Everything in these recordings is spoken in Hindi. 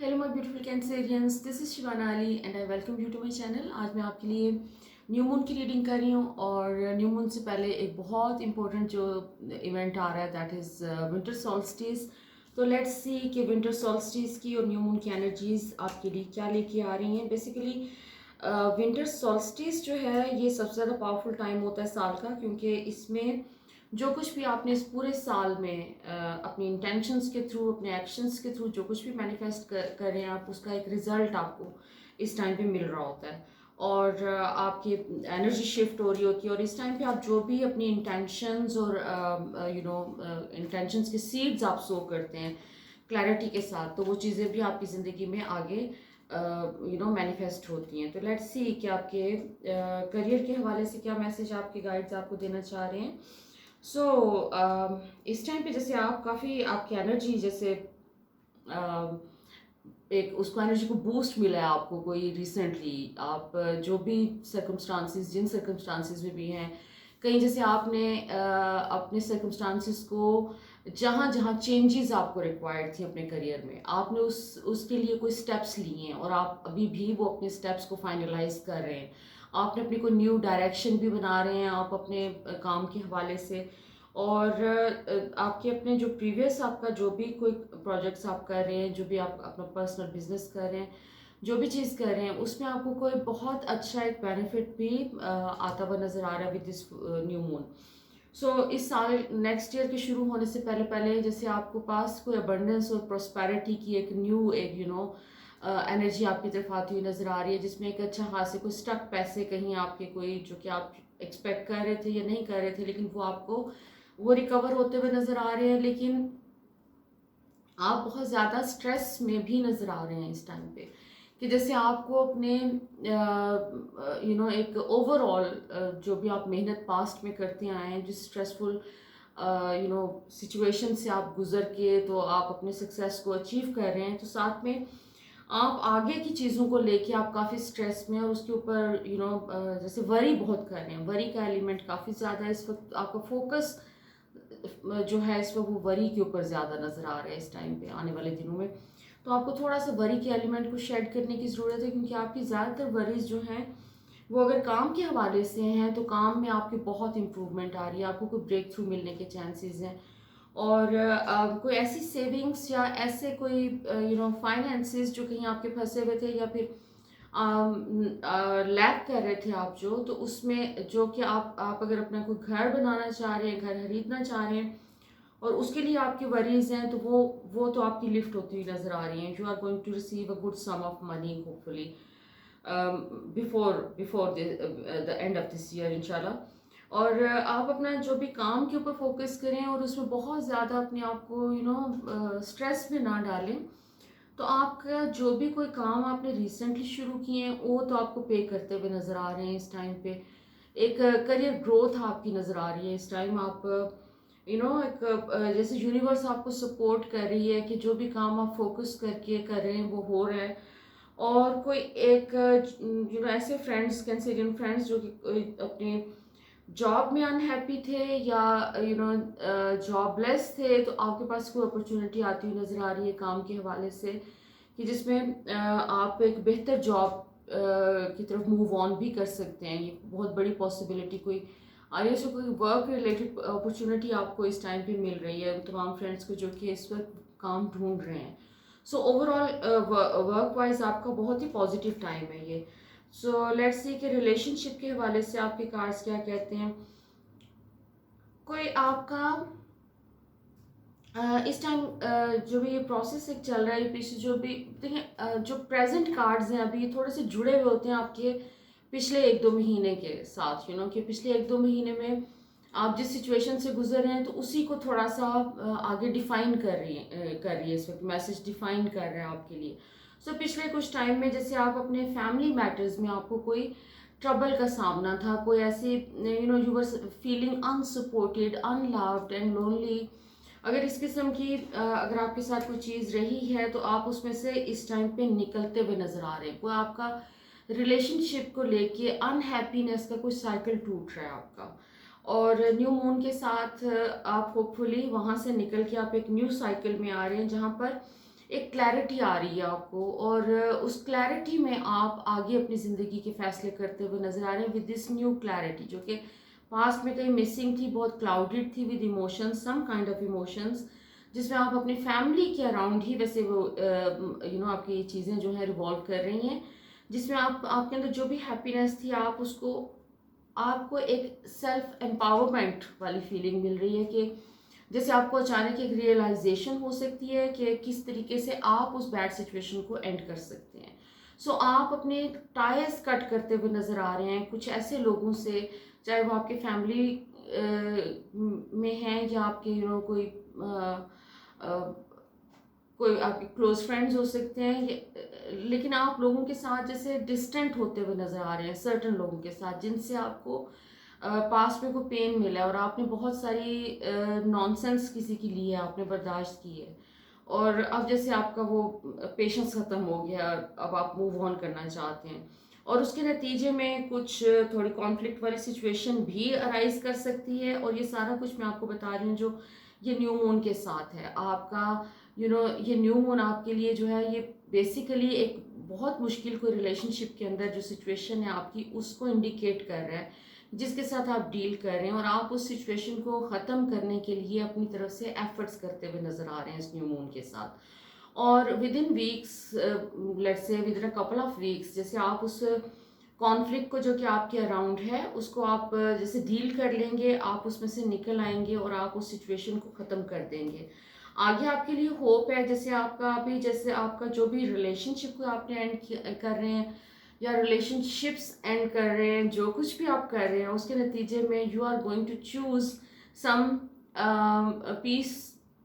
Hello my beautiful Cancerians, this is Shivana Ali and I welcome you to my channel. आज मैं आपके लिए न्यू मून की रीडिंग कर रही हूँ और न्यू मून से पहले एक बहुत इंपॉर्टेंट जो इवेंट आ रहा है दैट इज़ विंटर सॉल्स्टिस। तो लेट्स सी कि विंटर सॉल्स्टिस की और न्यू मून की एनर्जीज आपके लिए क्या लेके आ रही हैं। बेसिकली विंटर सॉल्स्टिस जो है ये सबसे ज़्यादा पावरफुल टाइम होता है साल का, क्योंकि इसमें जो कुछ भी आपने इस पूरे साल में अपनी इंटेंशंस के थ्रू, अपने एक्शंस के थ्रू जो कुछ भी मैनिफेस्ट कर रहे हैं आप, उसका एक रिजल्ट आपको इस टाइम पे मिल रहा होता है और आपकी एनर्जी शिफ्ट हो रही होती है। और इस टाइम पे आप जो भी अपनी इंटेंशंस और इंटेंशंस के सीड्स आप सो करते हैं क्लैरिटी के साथ, तो वो चीज़ें भी आपकी ज़िंदगी में आगे मैनिफेस्ट होती हैं। तो लेट्स सी कि आपके करियर के हवाले से क्या मैसेज आपके गाइड्स आपको देना चाह रहे हैं। सो इस टाइम पे जैसे आप काफ़ी आपकी एनर्जी जैसे uh, एक उसको एनर्जी को बूस्ट मिला है आपको कोई रिसेंटली, आप जो भी सर्कमस्टांसिस जिन सर्कमस्टांसिस में भी हैं, कहीं जैसे आपने अपने सर्कमस्टांसिस को जहाँ जहाँ चेंजेस आपको रिक्वायर्ड थी अपने करियर में, आपने उसके लिए कोई स्टेप्स लिए हैं और आप अभी भी वो अपने स्टेप्स को फाइनलाइज कर रहे हैं। आपने अपनी कोई न्यू डायरेक्शन भी बना रहे हैं आप अपने काम के हवाले से। और आपके अपने जो प्रीवियस आपका जो भी कोई प्रोजेक्ट्स आप कर रहे हैं, जो भी आप अपना पर्सनल बिजनेस कर रहे हैं, जो भी चीज़ कर रहे हैं, उसमें आपको कोई बहुत अच्छा एक बेनिफिट भी आता हुआ नज़र आ रहा है विद दिस न्यू मून। सो इस साल नेक्स्ट ईयर के शुरू होने से पहले पहले जैसे आपको पास कोई अबंडेंस और प्रोस्पेरिटी की एक न्यू एक एनर्जी आपकी तरफ आती हुई नज़र आ रही है, जिसमें एक अच्छा खासे कोई स्टक पैसे कहीं आपके कोई जो कि आप एक्सपेक्ट कर रहे थे या नहीं कर रहे थे, लेकिन वो आपको वो रिकवर होते हुए नज़र आ रहे हैं। लेकिन आप बहुत ज़्यादा स्ट्रेस में भी नज़र आ रहे हैं इस टाइम पे, कि जैसे आपको अपने एक ओवरऑल जो भी आप मेहनत पास्ट में करते आए हैं, जिस स्ट्रेसफुल सिचुएशन से आप गुजर के तो आप अपने सक्सेस को अचीव कर रहे हैं, तो साथ में आप आगे की चीज़ों को लेके आप काफ़ी स्ट्रेस में और उसके ऊपर जैसे वरी बहुत कर रहे हैं। वरी का एलिमेंट काफ़ी ज़्यादा है इस वक्त, आपका फोकस जो है इस वक्त वो वरी के ऊपर ज़्यादा नज़र आ रहा है इस टाइम पे आने वाले दिनों में। तो आपको थोड़ा सा वरी के एलिमेंट को शेड करने की ज़रूरत है, क्योंकि आपकी ज़्यादातर वरीज जो हैं वो अगर काम के हवाले से हैं तो काम में आपकी बहुत इंप्रूवमेंट आ रही है, आपको कोई ब्रेक थ्रू मिलने के चांसेस हैं। और कोई ऐसी सेविंग्स या ऐसे कोई फाइनेंसेस जो कहीं आपके फंसे हुए थे या फिर लैक कर रहे थे आप, जो तो उसमें जो कि आप अगर अपना कोई घर बनाना चाह रहे हैं, घर खरीदना चाह रहे हैं और उसके लिए आपकी वरीज हैं, तो वो तो आपकी लिफ्ट होती हुई नजर आ रही हैं। You are going to receive a good sum of money hopefully before before the end of this year इंशाल्लाह। और आप अपना जो भी काम के ऊपर फोकस करें और उसमें बहुत ज़्यादा अपने आप को स्ट्रेस में ना डालें। तो आपका जो भी कोई काम आपने रिसेंटली शुरू किए हैं वो तो आपको पे करते हुए नज़र आ रहे हैं इस टाइम पे। एक करियर ग्रोथ आपकी नज़र आ रही है इस टाइम। आप एक जैसे यूनिवर्स आपको सपोर्ट कर रही है कि जो भी काम आप फोकस करके कर रहे हैं वो हो रहा है। और कोई एक ऐसे फ्रेंड्स, कैंसेरियन फ्रेंड्स जो कि अपने जॉब में अनहैप्पी थे या जॉबलेस थे, तो आपके पास कोई अपॉर्चुनिटी आती हुई नज़र आ रही है काम के हवाले से, कि जिसमें आप एक बेहतर जॉब की तरफ मूव ऑन भी कर सकते हैं। ये बहुत बड़ी पॉसिबिलिटी कोई आ रही है। सो कोई वर्क रिलेटेड अपॉर्चुनिटी आपको इस टाइम पे मिल रही है उन तमाम फ्रेंड्स को जो कि इस वक्त काम ढूंढ रहे हैं। सो ओवरऑल वर्क वाइज आपका बहुत ही पॉजिटिव टाइम है ये। सो लेट्स सी कि रिलेशनशिप के हवाले से आपके कार्ड्स क्या कहते हैं। कोई आपका इस टाइम जो भी ये प्रोसेस एक चल रहा है, पीछे जो भी देखिए जो प्रेजेंट कार्ड्स हैं अभी थोड़े से जुड़े हुए होते हैं आपके पिछले एक दो महीने के साथ। कि पिछले एक दो महीने में आप जिस सिचुएशन से गुजर रहे हैं तो उसी को थोड़ा सा आगे डिफाइन कर रही है इस वक्त, मैसेज डिफाइन कर रहा है आपके लिए। सो पिछले कुछ टाइम में जैसे आप अपने फैमिली मैटर्स में आपको कोई ट्रबल का सामना था, कोई ऐसी you were feeling unsupported, unloved and lonely. अगर इस किस्म की अगर आपके साथ कोई चीज़ रही है तो आप उसमें से इस टाइम पे निकलते हुए नजर आ रहे हैं। कोई आपका रिलेशनशिप को लेके अनहैप्पीनेस का कोई साइकिल टूट रहा है आपका, और न्यू मून के साथ आप होपफुली वहाँ से निकल के आप एक न्यू साइकिल में आ रहे हैं, जहाँ पर एक क्लैरिटी आ रही है आपको, और उस क्लैरिटी में आप आगे अपनी ज़िंदगी के फैसले करते हुए नज़र आ रहे हैं विद दिस न्यू क्लैरिटी, जो कि पास्ट में कहीं मिसिंग थी, बहुत क्लाउडेड थी with emotions, some kind of emotions, जिसमें आप अपनी फैमिली के अराउंड ही वैसे वो आपकी ये चीज़ें जो है रिवॉल्व कर रही हैं, जिसमें आप आपके अंदर जो भी हैप्पीनेस थी आप उसको, आपको एक सेल्फ एम्पावरमेंट वाली फीलिंग मिल रही है कि जैसे आपको अचानक एक रियलाइजेशन हो सकती है कि किस तरीके से आप उस बैड सिचुएशन को एंड कर सकते हैं। सो आप अपने टायर्स कट करते हुए नज़र आ रहे हैं कुछ ऐसे लोगों से, चाहे वो आपके फैमिली में हैं या आपके कोई कोई आपके क्लोज फ्रेंड्स हो सकते हैं, लेकिन आप लोगों के साथ जैसे डिस्टेंट होते हुए नज़र आ रहे हैं, सर्टन लोगों के साथ जिनसे आपको पास्ट में कोई पेन मिला है और आपने बहुत सारी नॉनसेंस किसी की ली है, आपने बर्दाश्त की है, और अब जैसे आपका वो पेशेंस ख़त्म हो गया, अब आप मूव ऑन करना चाहते हैं, और उसके नतीजे में कुछ थोड़ी कॉन्फ्लिक्ट वाली सिचुएशन भी अराइज कर सकती है। और ये सारा कुछ मैं आपको बता रही हूँ जो ये न्यू मून के साथ है आपका, ये न्यू मून आपके लिए जो है ये बेसिकली एक बहुत मुश्किल कोई रिलेशनशिप के अंदर जो सिचुएशन है आपकी उसको इंडिकेट कर रहा है, जिसके साथ आप डील कर रहे हैं, और आप उस सिचुएशन को ख़त्म करने के लिए अपनी तरफ से एफर्ट्स करते हुए नज़र आ रहे हैं इस न्यू मून के साथ। और with in weeks, let's say with in a couple of weeks, जैसे आप उस कॉन्फ्लिक्ट को जो कि आपके अराउंड है उसको आप जैसे डील कर लेंगे, आप उसमें से निकल आएंगे और आप उस सिचुएशन को ख़त्म कर देंगे। आगे आपके लिए होप है, जैसे आपका अभी जैसे आपका जो भी रिलेशनशिप को आपने एंड कर रहे हैं या रिलेशनशिप्स एंड कर रहे हैं, जो कुछ भी आप कर रहे हैं उसके नतीजे में you are going to choose some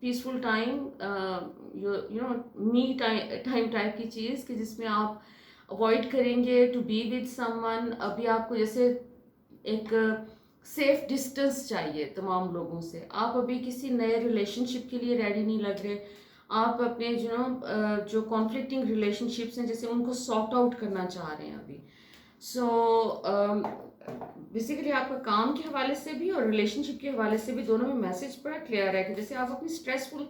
peaceful time, me time type की चीज़ कि जिसमें आप अवॉइड करेंगे टू बी विद समवन। अभी आपको जैसे एक सेफ डिस्टेंस चाहिए तमाम लोगों से, आप अभी किसी नए रिलेशनशिप के लिए रेडी नहीं लग रहे, आप अपने जो कॉन्फ्लिक्टिंग रिलेशनशिप्स हैं जैसे उनको सॉर्ट आउट करना चाह रहे हैं अभी। सो बेसिकली आपका काम के हवाले से भी और रिलेशनशिप के हवाले से भी दोनों में मैसेज बड़ा क्लियर है कि जैसे आप अपनी स्ट्रेसफुल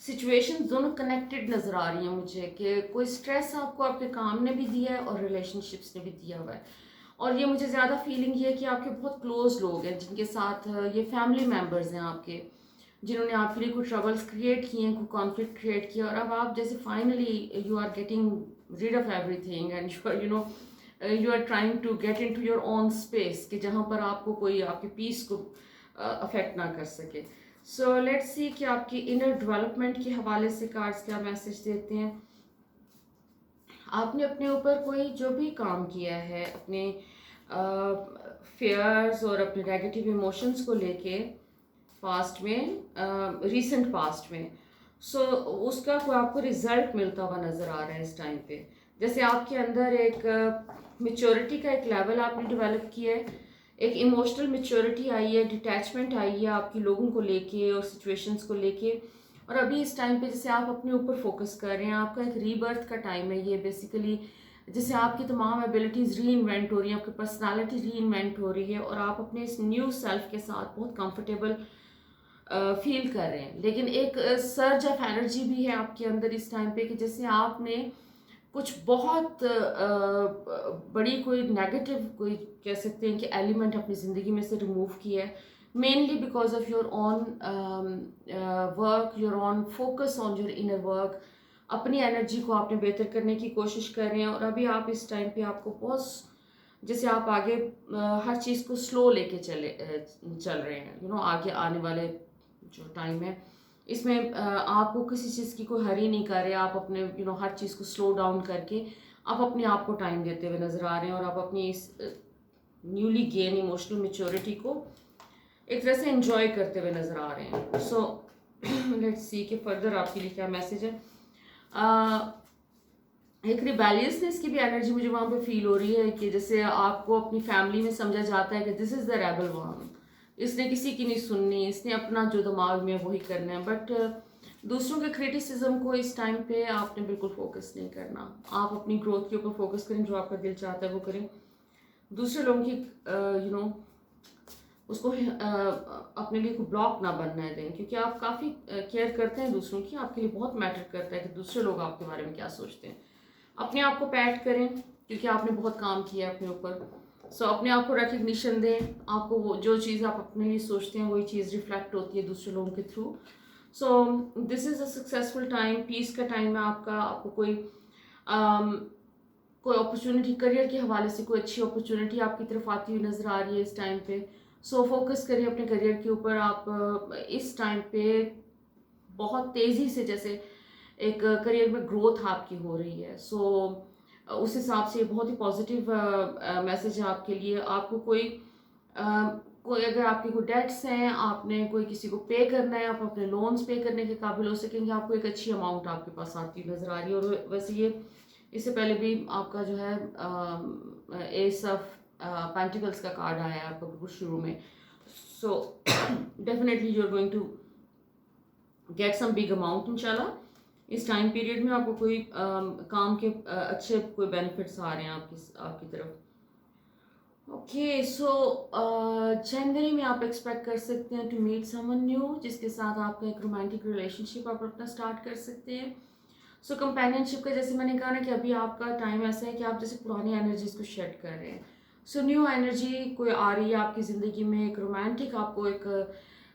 सिचुएशन दोनों कनेक्टेड नज़र आ रही हैं मुझे, कि कोई स्ट्रेस आपको आपके काम ने भी दिया है और रिलेशनशिप्स ने भी दिया हुआ है। और ये मुझे ज़्यादा फीलिंग ये है कि आपके बहुत क्लोज लोग हैं जिनके साथ ये फैमिली मेम्बर्स हैं आपके, जिन्होंने आपके लिए कुछ ट्रबल्स क्रिएट किए हैं, कुछ कॉन्फ्लिक्ट क्रिएट किया, और अब आप जैसे finally you are getting rid of everything and you are trying to get into your own space कि जहाँ पर आपको कोई आपके पीस को अफेक्ट ना कर सके। सो लेट्स सी कि आपकी इनर डेवलपमेंट के हवाले से कार्ड्स क्या मैसेज देते हैं। आपने अपने ऊपर कोई जो भी काम किया है अपने फेयर्स और अपने नेगेटिव इमोशंस को लेके पास्ट में, रीसेंट पास्ट में, सो उसका कोई आपको रिजल्ट मिलता हुआ नज़र आ रहा है इस टाइम पे। जैसे आपके अंदर एक मेच्योरिटी का एक लेवल आपने डेवलप किया है, एक इमोशनल मेच्योरिटी आई है, डिटैचमेंट आई है आपकी लोगों को लेके और सिचुएशंस को लेके, और अभी इस टाइम पे जैसे आप अपने ऊपर फोकस कर रहे हैं, आपका एक रीबर्थ का टाइम है ये बेसिकली, जैसे आपकी तमाम एबिलिटीज़ री इन्वेंट हो रही हैं, आपकी पर्सनालिटी री इन्वेंट हो रही है, और आप अपने इस न्यू सेल्फ के साथ बहुत कंफर्टेबल फील कर रहे हैं। लेकिन एक सर्ज ऑफ एनर्जी भी है आपके अंदर इस टाइम पे कि जैसे आपने कुछ बहुत बड़ी कोई नेगेटिव कोई कह सकते हैं कि एलिमेंट अपनी ज़िंदगी में से रिमूव किया है, mainly because of your on work, your on focus on your inner work. अपनी एनर्जी को आपने बेहतर करने की कोशिश कर रहे हैं, और अभी आप इस टाइम पे आपको बहुत जैसे आप आगे हर चीज़ को स्लो लेके चल रहे हैं, आगे आने वाले जो टाइम है इसमें आपको किसी चीज़ की कोई हरी नहीं कर रहे, आप अपने हर चीज़ को स्लो डाउन करके आप अपने आप को टाइम देते हुए नज़र आ रहे हैं, और आप अपनी इस न्यूली गेन इमोशनल मेच्योरिटी को एक तरह से एंजॉय करते हुए नज़र आ रहे हैं। सो लेट्स सी कि फर्दर आपके लिए क्या मैसेज है। एक रिबेलियसनेस की भी एनर्जी मुझे वहाँ पे फील हो रही है कि जैसे आपको अपनी फैमिली में समझा जाता है कि this is the rebel one, इसने किसी की नहीं सुननी, इसने अपना जो दिमाग में वही करना है, बट दूसरों के क्रिटिसिज्म को इस टाइम पे आपने बिल्कुल फोकस नहीं करना, आप अपनी ग्रोथ के ऊपर फोकस करें, जो आपका दिल चाहता है वो करें। दूसरे लोगों की उसको अपने लिए कोई ब्लॉक ना बनने दें, क्योंकि आप काफ़ी केयर करते हैं दूसरों की, आपके लिए बहुत मैटर करता है कि दूसरे लोग आपके बारे में क्या सोचते हैं। अपने आप को पैट करें, क्योंकि आपने बहुत काम किया है अपने ऊपर। सो अपने आप को रिकग्निशन दें, आपको वो जो चीज़ आप अपने लिए सोचते हैं वही चीज़ रिफ्लेक्ट होती है दूसरे लोगों के through. So this is a successful time, peace का टाइम है आपका। आपको कोई अपॉर्चुनिटी करियर के हवाले से कोई अच्छी अपॉर्चुनिटी आपकी तरफ आती हुई नज़र आ रही है इस टाइम पे। सो फोकस करिए अपने करियर के ऊपर। आप इस टाइम पे बहुत तेज़ी से जैसे एक करियर में ग्रोथ आपकी हो रही है। सो उस हिसाब से बहुत ही पॉजिटिव मैसेज है आपके लिए। आपको कोई अगर आपके कोई डेट्स हैं, आपने कोई किसी को पे करना है, आप अपने लोन्स पे करने के काबिल हो सकेंगे। आपको एक अच्छी अमाउंट आपके पास आती हुई नज़र आ रही है। और वैसे ये इससे पहले भी आपका जो है एस ऑफ पेंटिकल्स का कार्ड आया है आपका बिल्कुल शुरू में। So definitely you are going to get some big amount इंशाल्लाह। इस टाइम पीरियड में आपको कोई काम के अच्छे कोई बेनिफिट्स आ रहे हैं आपकी तरफ। ओके, सो जनवरी में आप एक्सपेक्ट कर सकते हैं टू मीट समवन न्यू, जिसके साथ आपका एक रोमांटिक रिलेशनशिप आप अपना स्टार्ट कर सकते हैं। सो कंपेनियनशिप का जैसे मैंने कहा ना कि अभी आपका टाइम ऐसा है कि आप जैसे पुरानी एनर्जीज को शेड कर रहे हैं। सो न्यू एनर्जी कोई आ रही है आपकी ज़िंदगी में, एक रोमांटिक आपको एक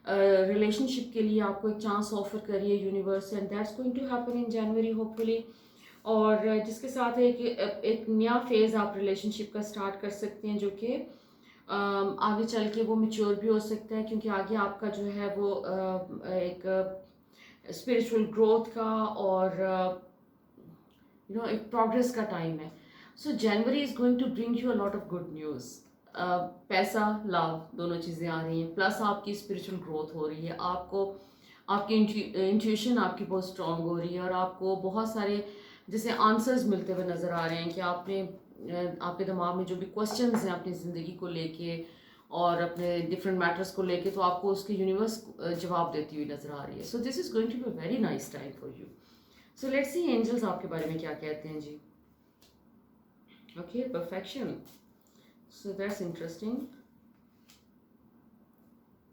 रिलेशनशिप के लिए आपको एक चांस ऑफर करिए universe, and that's going to happen in January hopefully. और जिसके साथ एक नया फेज़ आप रिलेशनशिप का स्टार्ट कर सकते हैं, जो कि आगे चल के वो मैच्योर भी हो सकता है, क्योंकि आगे आपका जो है वो एक स्पिरिचुअल ग्रोथ का और एक प्रोग्रेस का टाइम है। So January is going to bring you a lot of good news. पैसा, लव, दोनों चीज़ें आ रही हैं, प्लस आपकी स्पिरिचुअल ग्रोथ हो रही है। आपको आपकी इंट्यूशन आपकी बहुत स्ट्रांग हो रही है, और आपको बहुत सारे जैसे आंसर्स मिलते हुए नज़र आ रहे हैं कि आपके दिमाग में जो भी क्वेश्चंस हैं अपनी ज़िंदगी को लेके और अपने डिफरेंट मैटर्स को लेके, तो आपको उसके यूनिवर्स जवाब देती हुई नज़र आ रही है। So this is going to be very nice time for you. So let's see angels आपके बारे में क्या कहते हैं जी। Okay, perfection. So that's interesting.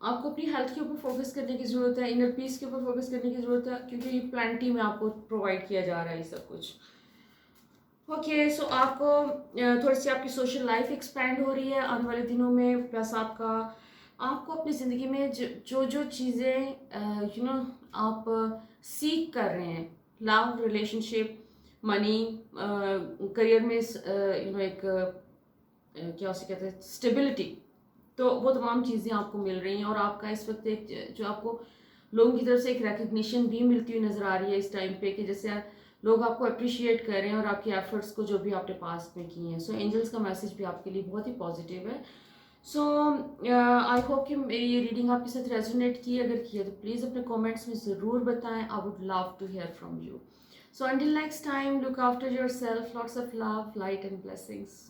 आपको अपनी हेल्थ के ऊपर फोकस करने की ज़रूरत है, इनर पीस के ऊपर फोकस करने की ज़रूरत है, क्योंकि ये प्लानिटी में आपको प्रोवाइड किया जा रहा है ये सब कुछ। ओके, सो आपको थोड़ी सी आपकी सोशल लाइफ एक्सपैंड हो रही है आने वाले दिनों में, प्लस आपको अपनी ज़िंदगी में जो जो चीज़ें आप सीख कर रहे हैं, लव, रिलेशनशिप, मनी, करियर में एक क्या उसे कहते हैं, स्टेबिलिटी, तो वो तमाम चीज़ें आपको मिल रही हैं। और आपका इस वक्त एक जो आपको लोगों की तरफ से एक रिकग्निशन भी मिलती हुई नज़र आ रही है इस टाइम पे, कि जैसे लोग आपको अप्रिशिएट कर रहे हैं और आपके एफर्ट्स को जो भी आपने पास्ट में किए हैं। सो एंजल्स का मैसेज भी आपके लिए बहुत ही पॉजिटिव है। सो आई होप कि मेरी ये रीडिंग आपके साथ रेजोनेट की। अगर की है तो प्लीज़ अपने कमेंट्स में ज़रूर बताएं। I would love to hear from you. So until next time, look after yourself, lots of love, light and blessings.